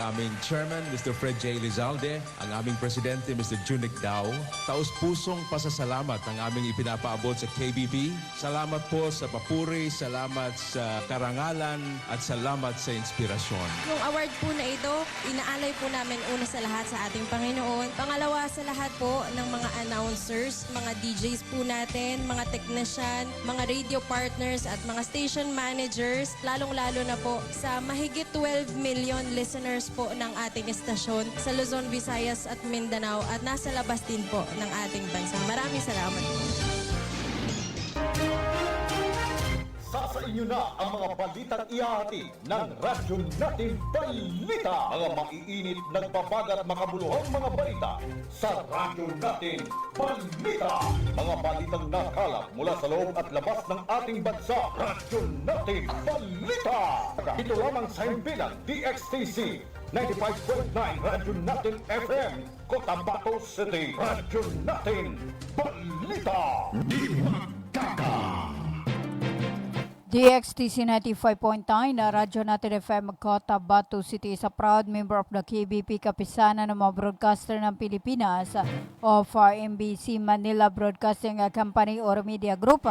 ang aming Chairman, Mr. Fred J. Lizalde, ang aming Presidente, Mr. Junic Dao. Taus-pusong pasasalamat ang aming ipinapaabot sa KBP. Salamat po sa papuri, salamat sa karangalan, at salamat sa inspirasyon. Yung award po na ito, inaalay po namin una sa lahat sa ating Panginoon. Pangalawa sa lahat po ng mga announcers, mga DJs po natin, mga technician, mga radio partners at mga station managers, lalong-lalo na po sa mahigit 12 million listeners po ng ating estasyon sa Luzon, Visayas at Mindanao at nasa labas din po ng ating bansa. Maraming salamat po. Sa inyo na ang mga balitang ihahati ng radyo natin Balita. Mga maiinit, nagbabagat, makabuluhang mga balita sa radyo natin Balita. Mga balitang nakalap mula sa loob at labas ng ating bansa. Radyo natin Balita. Ito lamang sa himpilan DXTC 95.9 Radyo natin FM Cotabato City. Radyo natin Balita. Di magkaka. DXTC 95.9 na Radyo natin FM Cotabato City is a proud member of the KBP, kapisanan ng mga broadcaster ng Pilipinas of MBC Manila Broadcasting Company or Media Group.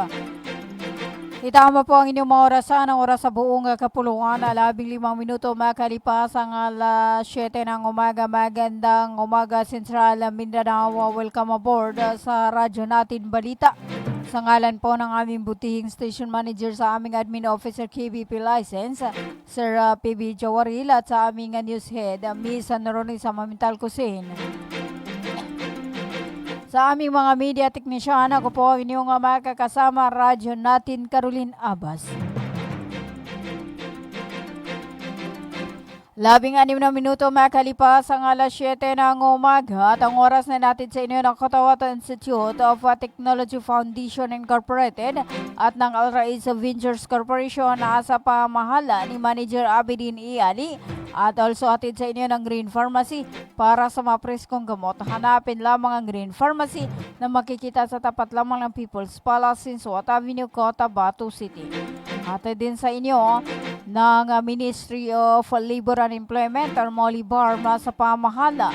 Itama po ang inyong mga orasan, ang oras sa buong kapuluan, 15 minuto makalipas ang alas 7 ng umaga. Magandang umaga, Central Mindanao. Welcome aboard sa Radyo natin Balita. Sa ngalan po ng aming butihing station manager sa aming admin officer KBP license, Sir PB Jawaril, at sa aming news head, Miss Noronisa Mamital Kusin. Sa aming mga media technician, ako po ang inyong makakasama, Radyo natin Caroline Abas. 16 na minuto makalipas ang alas 7 ng umaga at ang oras na natin sa inyo ng Cotabato Institute of Technology Foundation Incorporated at ng Al Rais Ventures Corporation na sa pamahala ni Manager Abidin E. Ali at also hatid sa inyo ng Green Pharmacy para sa mga preskong gamot. Hanapin lamang ang Green Pharmacy na makikita sa tapat lamang ng People's Palace in Suat Avenue, Cotabato City. Hatid din sa inyo ng Ministry of Labor and Employment or Molibar sa pamahala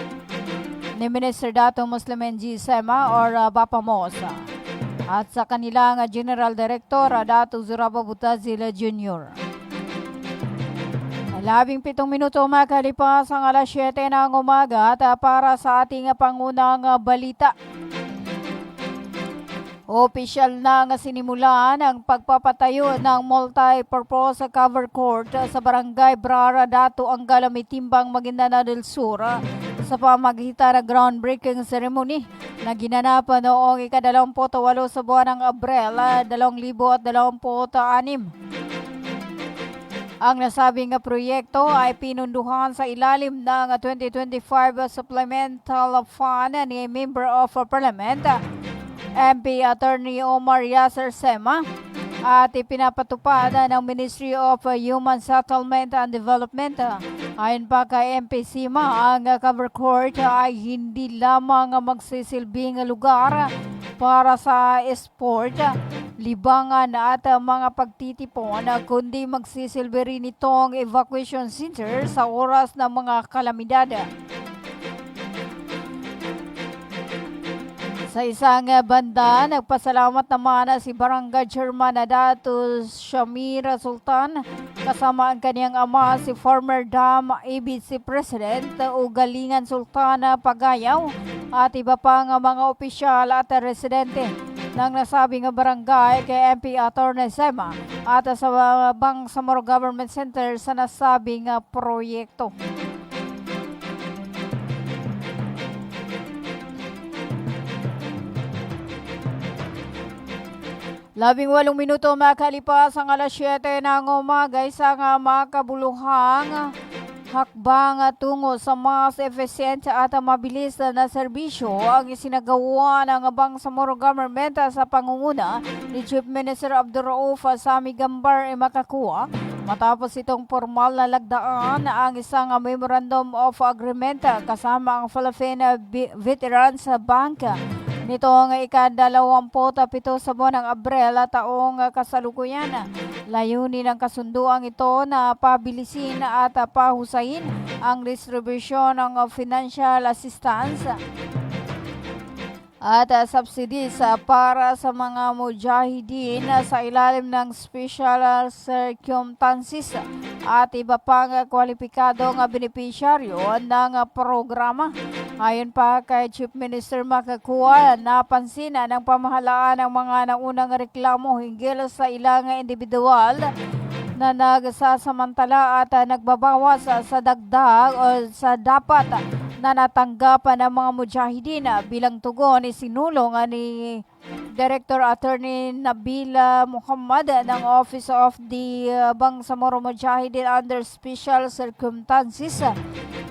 ni Minister Dato Muslim NG Sema or Bapamosa at sa kanilang General Director Dato Zuraba Butazil Jr. 17 minuto makalipas ang alas 7 ng umaga at para sa ating pangunang balita. Opisyal na nga sinimulan ang pagpapatayo ng multi-purpose cover court sa Barangay Brara, Dato Anggala, Timbang, Maguindanao del Sur sa pamagitan ng groundbreaking ceremony na ginanapan noong ika-28 sa buwan ng Abril 2026. Ang nasabing proyekto ay pinunduhan sa ilalim ng 2025 Supplemental Fund ni Member of Parliament MP Attorney Omar Yasser Sema at ipinapatupad ng Ministry of Human Settlement and Development. Ayon pa kay MP Sema, ang cover court ay hindi lamang magsisilbing lugar para sa sport, libangan at mga pagtitipon, kundi magsisilbi rin itong evacuation center sa oras ng mga kalamidad. Sa isang banda, nagpasalamat naman si Barangay Chairman Dato Shamir Sultan kasama ang kaniyang ama si former DAM ABC President Ugalingan Sultan Pagayaw at iba pang mga opisyal at residente ng nasabing barangay kay MP Attorney Sema at sa Bangsamoro Government Center sa nasabing proyekto. 18 minuto makalipas ang alas 7 ng umaga, isang makabuluhang hakbang tungo sa mas efficient at mabilis na serbisyo ang isinagawa ng Bangsamoro Government sa pangunguna ni Chief Minister Abdurrauf Sami Gambar makakuha matapos itong formal na lagdaan ang isang Memorandum of Agreement kasama ang Philippine Veterans Bank nitong ika-27 sa buwan ng Abril taong kasalukuyan. Layunin ng kasunduang ito na pabilisin at pahusayin ang distribusyon ng financial assistance at subsidies para sa mga mujahideen sa ilalim ng special circumstances at iba pang kwalipikadong benepisyaryo ng programa. Ayon pa kay Chief Minister Makakua, napansin ng pamahalaan ang mga naunang reklamo hinggil sa ilang individual na nagsasamantala at nagbabawas sa dagdag o sa dapat na natanggapan ng mga mujahideen bilang tugon isinulong ni Director Attorney Nabila Muhammad ng Office of the Bangsamoro Mujahideen under Special Circumstances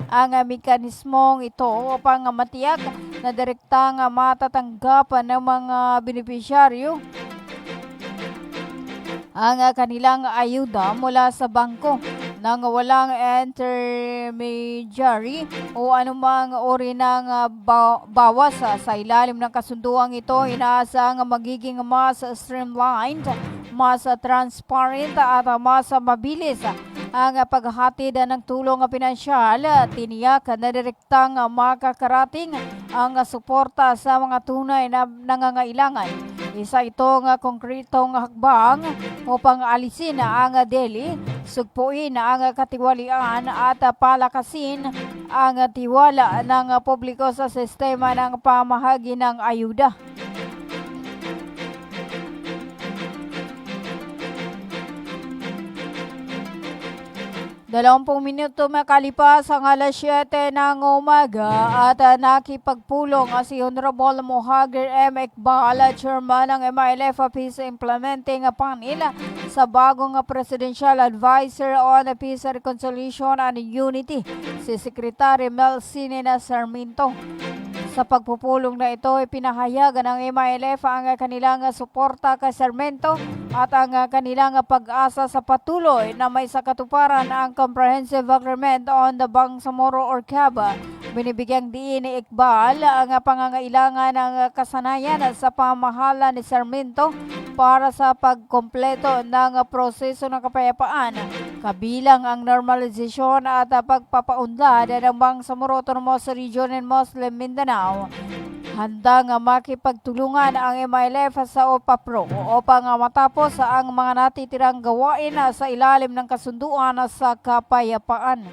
ang mekanismong ito upang matiyak na direktang matatanggapan ng mga benepisyaryo ang kanilang ayuda mula sa bangko nang walang intermediary o anumang uri ng bawas. Sa ilalim ng kasunduang ito, inaasang magiging mas streamlined, mas transparent at mas mabilis ang paghatid ng tulong pinansyal. Tiniyak na direktang makakarating ang suporta sa mga tunay na nangangailangan. Isa itong konkretong hakbang upang alisin ang deli, sugpuin ang katiwalian at palakasin ang tiwala ng publiko sa sistema ng pamahagi ng ayuda. 20 minuto makalipas ang alas 7 ng umaga at nakipagpulong si Honorable Mohagir M. Iqbal, Chairman ng MILF Peace Implementing Panel sa bagong Presidential Advisor on Peace, Reconciliation and Unity, si Secretary Melcine Sarmiento. Sa pagpupulong na ito, ipinahayag ng MILF ang kanilang suporta kay Sarmiento at ang kanilang pag-asa sa patuloy na may sakatuparan ang Comprehensive Agreement on the Bangsamoro or CAB. Binibigyang diin ni Iqbal ang pangangailangan ng kasanayan sa pamahala ni Sarmiento para sa pagkompleto ng proseso ng kapayapaan, kabilang ang normalization at pagpapaunlad ng Bangsamoro Autonomous Region in Muslim Mindanao. Handang makipagtulungan ang MILF sa OPAPRO upang matapos ang mga natitirang gawain sa ilalim ng kasunduan sa kapayapaan.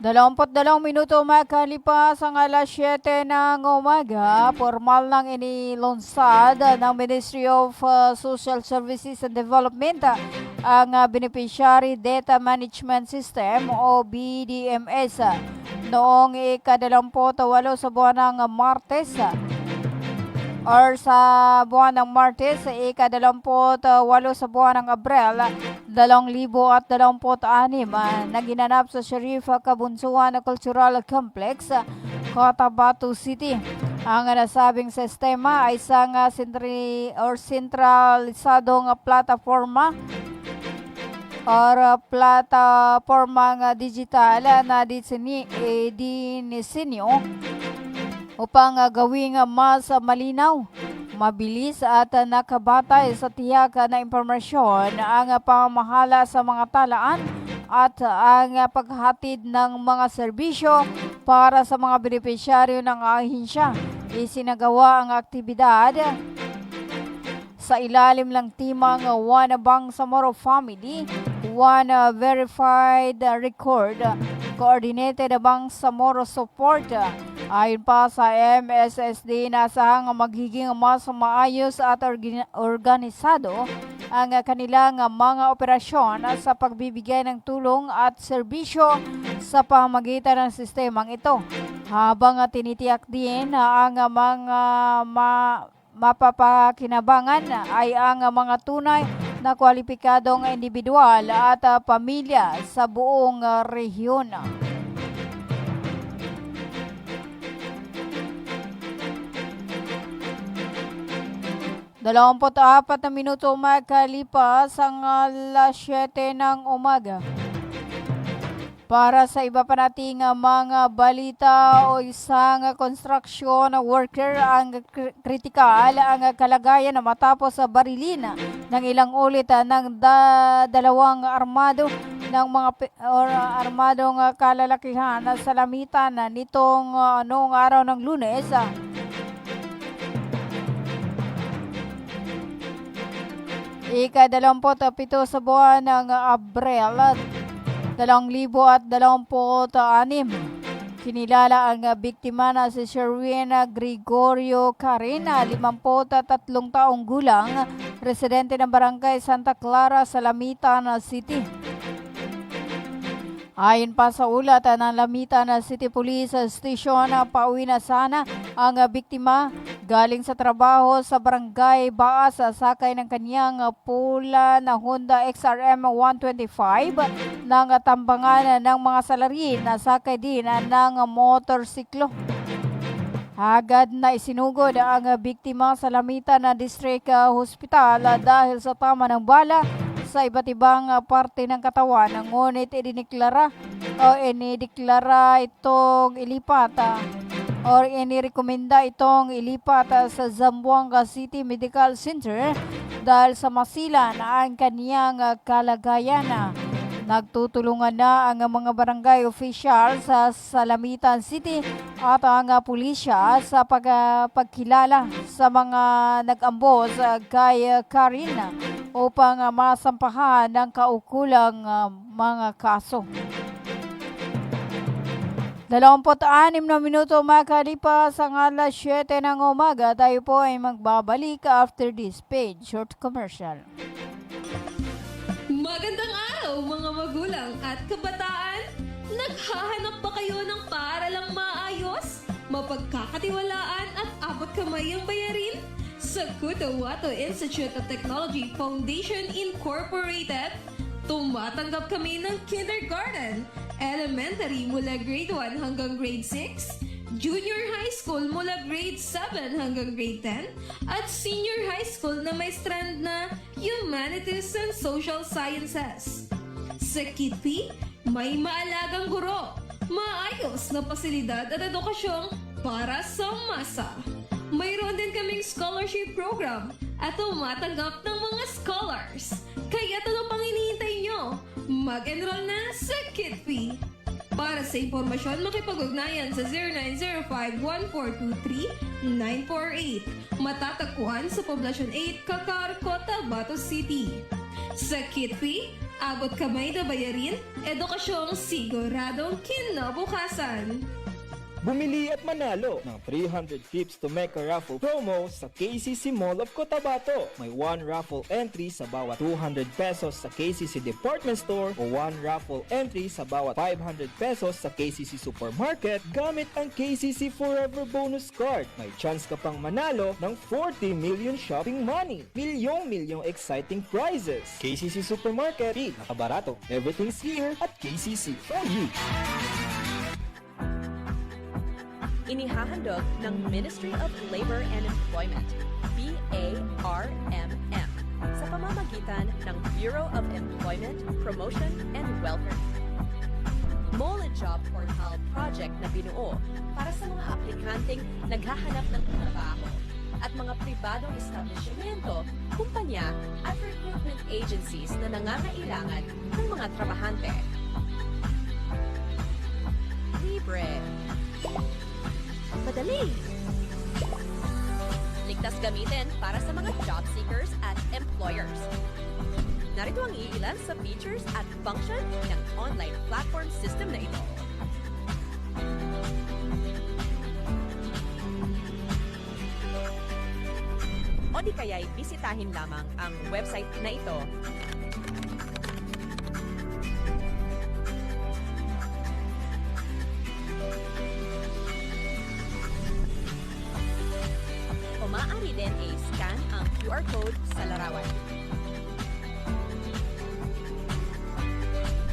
Dalawamput-dalawang minuto makalipas ang alas 7 ng umaga, formal nang inilunsad ng Ministry of Social Services and Development ang Beneficiary Data Management System o BDMS noong ika-28 sa buwan ng Martes or sa buwan ng Martes, ika-28 sa buwan ng Abril 2026 na ginanap sa Sharif Kabunsuan Cultural Complex, Cotabato City. Ang nasabing sistema ay isang sentralisadong plataforma or platapormang digital na dinisenyo upang gawing mas malinaw, mabilis at nakabatay sa tiyak na impormasyon ang pamamahala sa mga talaan at ang paghatid ng mga serbisyo para sa mga benepisyaryo ng ahensya. Isinagawa ang aktibidad sa ilalim ng timang One Bangsamoro Family, One Verified Record, Coordinated Bangsamoro Support. Ayon pa sa MSSD, nasahang magiging mas maayos at organisado ang kanilang mga operasyon sa pagbibigay ng tulong at serbisyo sa pamamagitan ng sistemang ito. Habang tinitiyak din ang mga mapapakinabangan ay ang mga tunay na kwalipikadong individual at pamilya sa buong rehiyon. 24 na minuto makalipas ang alas 7 ng umaga. Para sa iba pa nating mga balita o isang construction worker ang kritikal ang kalagayan na matapos sa barilin ng ilang ulit ng dalawang armado ng mga armadong kalalakihan na salamitan nitong noong araw ng Lunes. Ika-27 sa buwan ng Abril 2026. Kinilala ang biktima na si Sherwin Gregorio Carina, 53 taong gulang, residente ng Barangay Santa Clara, Salamitan City. Ayon pa sa ulat ng Lamitan City Police Station, pauwi na sana ang biktima galing sa trabaho sa Barangay Baas sakay ng kanyang pula na Honda XRM 125 ng tambangan ng mga salarin na sakay din ng motorsiklo. Agad na isinugod ang biktima sa Lamitan District Hospital dahil sa tama ng bala sa iba't ibang parte ng katawan. Ngunit inideklara itong ilipat inirekomenda itong ilipat sa Zamboanga City Medical Center dahil sa masilan ang kaniyang kalagayan. Nagtutulungan na ang mga barangay official sa Salamitan City at ang pulisya sa pagkilala sa mga nag-ambos kay Karina upang masampahan ng kaukulang mga kaso. 26 na minuto makalipas ang alas 7 ng umaga. Tayo po ay magbabalik after this paid short commercial. Magandang araw mga magulang at kabataan! Naghahanap ba kayo ng paaralang maayos, mapagkakatiwalaan at abot kamay ang bayarin? Sa Cotahuato Institute of Technology Foundation Incorporated, tumatanggap kami ng kindergarten, elementary mula grade 1 hanggang grade 6, junior high school mula grade 7 hanggang grade 10, at senior high school na may strand na Humanities and Social Sciences. Sa Kitpi, may maalagang guro, maayos na pasilidad at edukasyong para sa masa. Mayroon din kaming scholarship program at tumatanggap ng mga scholars. Kaya ano pang hinihintay nyo? Mag-enroll na sa Kitpi. Para sa impormasyon, makipag-ugnayan sa 0905-1423-948. Matatagpuan sa Poblacion 8, Cacar, Cotabato City. Sa Kitpi, abot kamay na bayarin, edukasyong siguradong kinabukasan. Bumili at manalo ng 300 tips to make a raffle promo sa KCC Mall of Cotabato. May 1 raffle entry sa bawat 200 pesos sa KCC Department Store o 1 raffle entry sa bawat 500 pesos sa KCC Supermarket gamit ang KCC Forever Bonus Card. May chance ka pang manalo ng 40 million shopping money. Milyong exciting prizes. KCC Supermarket, nakabarato. Everything's here at KCC for you. Inihahandog ng Ministry of Labor and Employment, BARMM, sa pamamagitan ng Bureau of Employment, Promotion, and Welfare. MOLA Job Portal project na binuo para sa mga aplikanteng naghahanap ng trabaho at mga pribadong establishmento, kumpanya at recruitment agencies na nangangailangan ng mga trabahante. Libre. Madali. Ligtas gamitin para sa mga job seekers at employers. Narito ang iilan sa features at function ng online platform system na ito. O di kaya'y bisitahin lamang ang website na ito. Maaari din i-scan ang QR code sa larawan.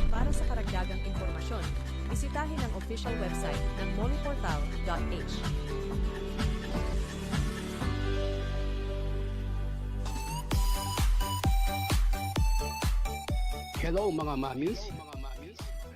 Para sa karagdagang impormasyon, bisitahin ang official website ng moliportal.h. Hello mga mamis.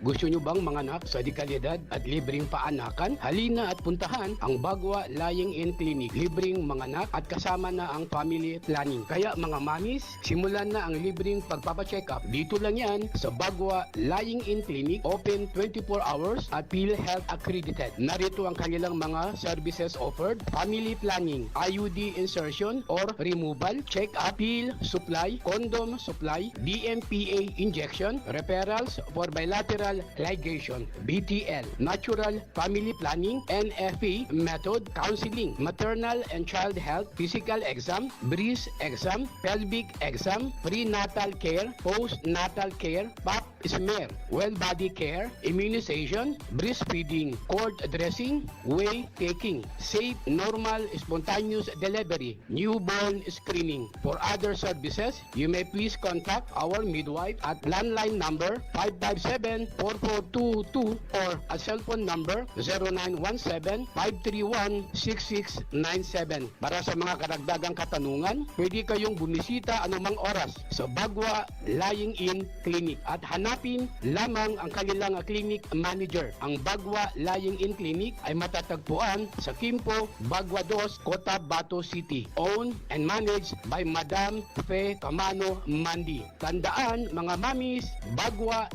Gusto nyo bang manganak sa dekalidad at libreng paanakan? Halina at puntahan ang Bagwa Lying-in Clinic. Libreng manganak at kasama na ang family planning. Kaya mga mamis, simulan na ang libreng pagpapacheck-up. Dito lang yan sa Bagwa Lying-in Clinic. Open 24 hours at PhilHealth accredited. Narito ang kanilang mga services offered. Family planning, IUD insertion or removal, check-up, pill supply, condom supply, DMPA injection, referrals for bilateral ligation, BTL, natural family planning, NFP method, counseling, maternal and child health, physical exam, breast exam, pelvic exam, prenatal care, postnatal care, pap smear, well body care, immunization, breastfeeding, cord dressing, whey taking, safe, normal, spontaneous delivery, newborn screening. For other services, you may please contact our midwife at landline number 557-4422 or a cellphone number 0917-531-6697. Para sa mga karagdagang katanungan, pwede kayong bumisita anumang oras sa Bagwa Lying-in Clinic at hanapin lamang ang kanilang clinic manager. Ang Bagwa Lying-in Clinic ay matatagpuan sa Kimpo, Bagwa 2, Cotabato City. Owned and managed by Madam Fe Camano Mandi. Tandaan mga mamis, Bagwa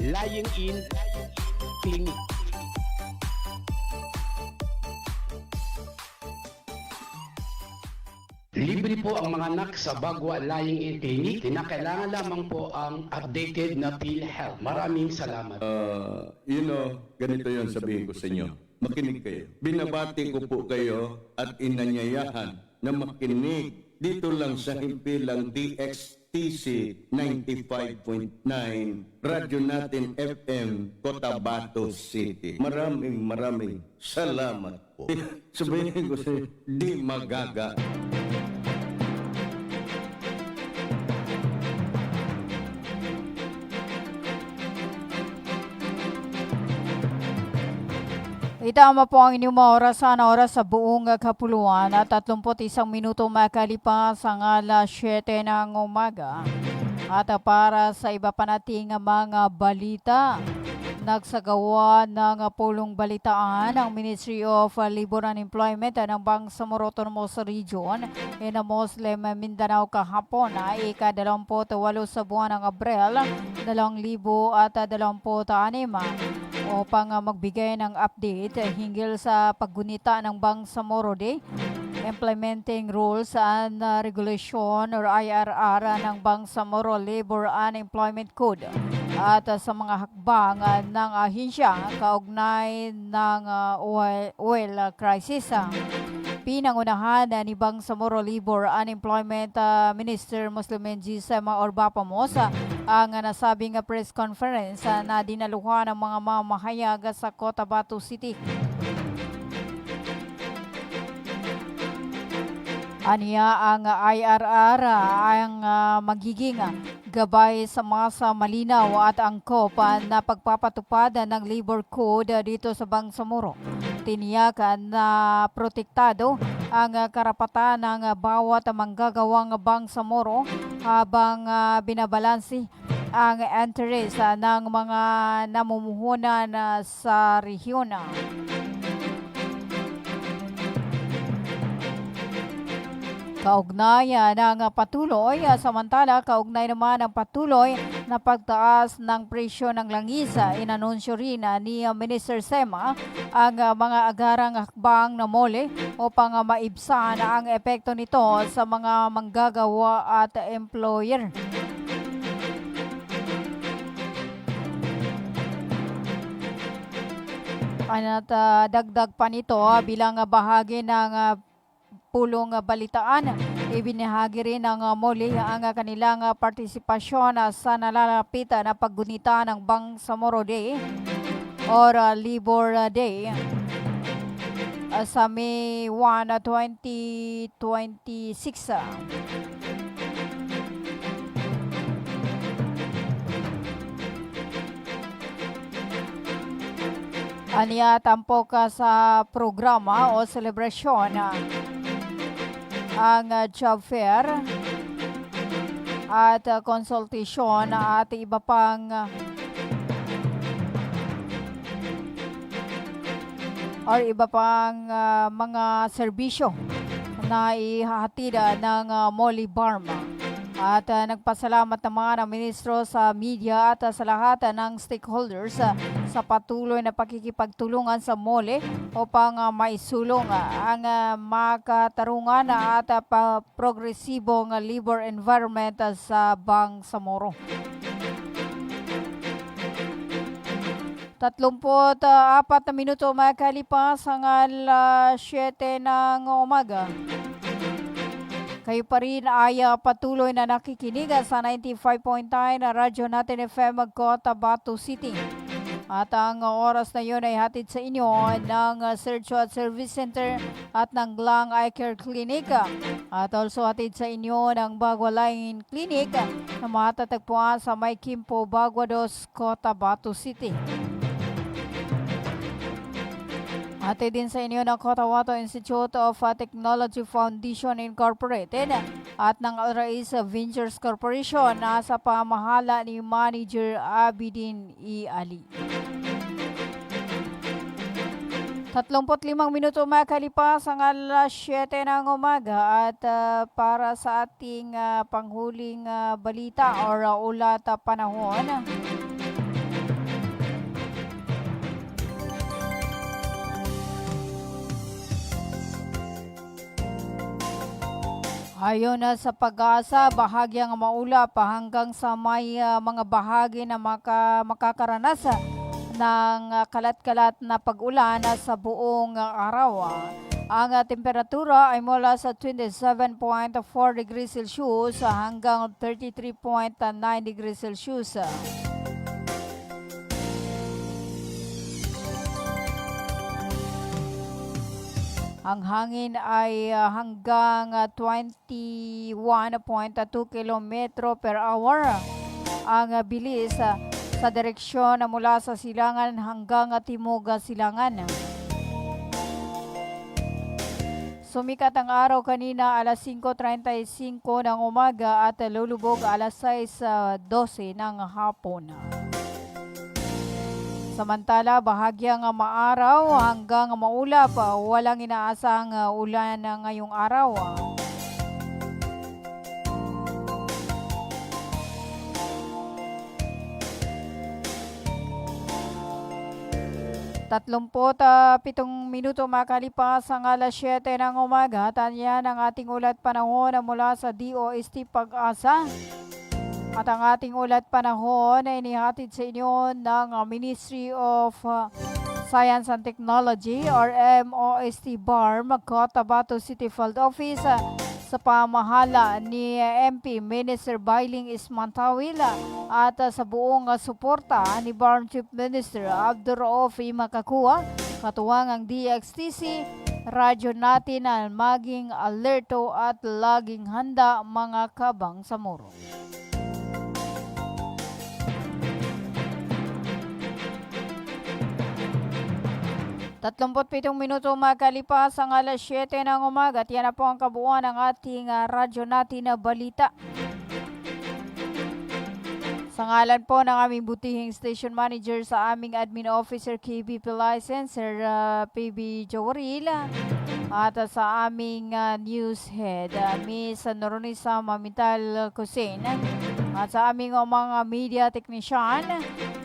Lying-in Clinic. Libre po ang mga anak sa Bagwa Lying-in Clinic. Kinakailangan lamang po ang updated na PhilHealth. Maraming salamat. Ganito yon sabihin ko sa inyo. Makinig kayo. Binabati ko po kayo at inanyayahan na makinig dito lang sa himpilang DXTC 95.9 Radyo Natin FM Cotabato City. Maraming salamat po. Sabihin ko sa di magaga. Itama po ang inyong mga oras sa buong kapuluan at 31 minuto makalipas ang alas 7 ng umaga. At para sa iba pa nating mga balita, nagsagawa ng pulong balitaan ang Ministry of Labor and Employment ng Bangsamoro Autonomous Region in Muslim Mindanao kahapon ay ika-28 sa buwan ng Abril 2026 upang magbigay ng update hinggil sa paggunita ng Bangsamoro Day, implementing rules and regulation or IRR ng Bangsamoro Labor and Employment Code at sa mga hakbang ng ahensya kaugnay ng oil crisis. Pinangunahan ni Bangsamoro Labor and Employment Minister Muslim Menji Sema Orbapamos ang nasabing press conference na dinaluhan ng mga mamahayag sa Cotabato City. Aniya ang IRR ang magiging gabay sa masa malinaw at angkop na pagpapatupad ng labor code dito sa Bangsamoro. Tiniyak na protektado ang karapatan ng bawat manggagawang Bangsamoro habang binabalansi ang interes ng mga namumuhunan sa rehiyon. Kaugnay ng patuloy, samantala kaugnay naman ng patuloy na pagtaas ng presyo ng langis, inanunsyo rin ni Minister Sema ang mga agarang hakbang na mole upang maibsan ang epekto nito sa mga manggagawa at employer. At dagdag pa nito bilang bahagi ng pulong balitaan, ibinahagi rin ng muli ang kanilang partisipasyon sa nalalapit na paggunita ng Bangsamoro Day or Labor Day sa May 1, 2026. Aniya tampok sa programa o selebrasyon ang job fair at konsultasyon at iba pang mga serbisyo na ihahatid ng Molly Barm. At nagpasalamat naman ang ministro sa media at sa lahat ng stakeholders sa patuloy na pakikipagtulungan sa MOLE upang maisulong ang makatarungan at progresibong labor environment sa Bangsamoro. 34 na minuto makalipas ang 7 ng umaga. Kayo pa rin ay patuloy na nakikinig sa 95.9 na radyo natin FM Cotabato City. At ang oras na yun ay hatid sa inyo ng Sergio at Service Center at ng Glang Eye Care Clinic. At also hatid sa inyo ng Bagua Line Clinic na matatagpuan sa May Kimpo, Bagua 2, Cotabato City. Hatid din sa inyo ng Cotabato Institute of Technology Foundation Incorporated at ng Alrais Ventures Corporation na sa pamahala ni Manager Abidin E. Ali. 35 minuto makalipas ang 7 ng umaga at para sa ating panghuling balita or ulat panahon. Ayon na sa Pag-asa, bahagyang maulap hanggang sa may mga bahagi na makakaranas ng kalat-kalat na pag-ulan sa buong araw. Ang temperatura ay mula sa 27.4 degrees Celsius hanggang 33.9 degrees Celsius. Ang hangin ay hanggang 21.2 km per hour. Ang bilis sa direksyon mula sa silangan hanggang timog silangan. Sumikat ang araw kanina alas 5:35 ng umaga at lulubog alas 6:12 ng hapon. Samantala, bahagyang maaraw hanggang maulap, walang inaasang ulan ngayong araw. Tatlumput 7 minuto makalipas ang alas 7 ng umaga. Tanya ng ating ulat panahon mula sa DOST Pag-asa. At ang ating ulat panahon ay inihatid sa inyo ng Ministry of Science and Technology or MOST BARM, Cotabato City Field Office sa pamahala ni MP Minister Bailing Ismantawil at sa buong suporta ni BARM Chief Minister Abdurraouf Makakua, katuwang ang DXTC, radyo natin na maging alerto at laging handa mga kabangsamoro. 37 minuto makalipas ang alas 7 ng umaga at yan na po ang kabuuan ng ating radyo natin na balita. Sa ngalan po ng aming butihing station manager sa aming admin officer KBP license, Sir PB Jowaril, at sa aming news head, Miss Noronisa Mamital Kusin, at sa aming mga media technician,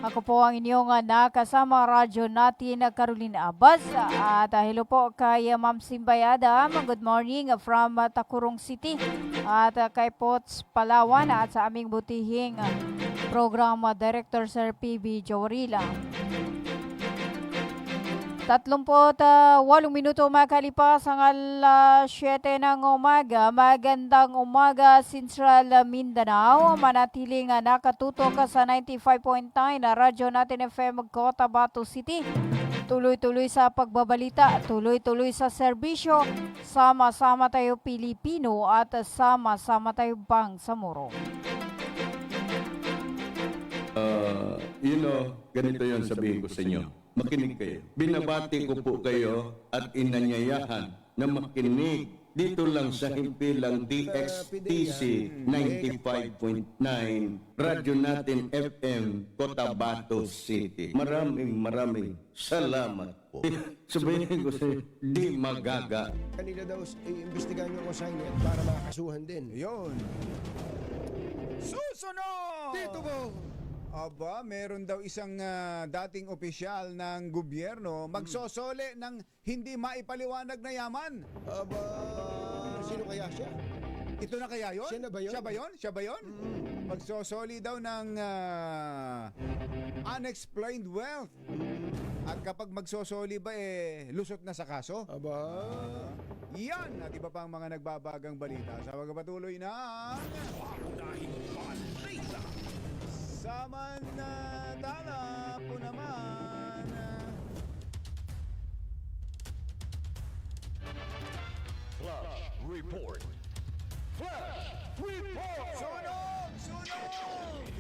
ako po ang inyong nakasama radyo natin, Caroline Abbas. At hello po kay Ma'am Simbayada. Good morning from Tacurong City. At kay Pots Palawan at sa aming butihing Programa Director Sir PB Jowarila. 38 minuto makalipas ang alas 7 ng umaga. Magandang umaga, Central Mindanao. Manatiling nakatutok sa 95.9 na radyo natin FM Cotabato City. Tuloy-tuloy sa pagbabalita, tuloy-tuloy sa serbisyo. Sama-sama tayo Pilipino at sama-sama tayo Bangsamoro. Ganito yon sabihin ko sa inyo. Makinig kayo. Binabati ko po kayo at inanyayahan na makinig dito lang sa himpilang DXTC 95.9 Radyo Natin FM, Cotabato City. Maraming salamat po. Sabihin ko sa di magaga. Kanila daw iimbestigahan yung consignment para makakasuhan din. Yun. Susunod! Dito po! Aba, meron daw isang dating opisyal ng gobyerno magsosole ng hindi maipaliwanag na yaman. Aba, sino kaya siya? Ito na kaya yon? Siya na ba yun? Siya ba yun? Siya ba yun? Magsosoli daw ng unexplained wealth. At kapag magsosoli ba, lusot na sa kaso? Aba, Yan at iba pang mga nagbabagang balita sa pagpapatuloy na Samantala po naman Sunog! Sunog!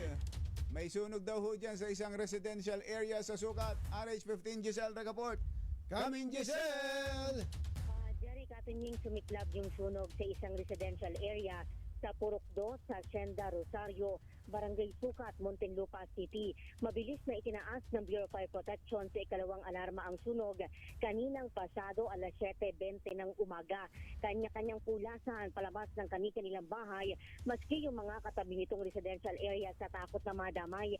May sunog daw ho dyan sa isang residential area sa Sukat. RH15 Giselle Ragaport. Coming Giselle! Jerry Katunying sumiklab yung sunog sa isang residential area sa Purokdo, sa Hacienda Rosario, Barangay Sukat, Muntinlupa City. Mabilis na itinaas ng Bureau of Fire Protection sa ikalawang alarma ang sunog kaninang pasado alas 7:20 ng umaga. Kanya-kanyang pulasan palabas ng kanilang bahay maski yung mga katabi nitong residential area sa takot na madamay.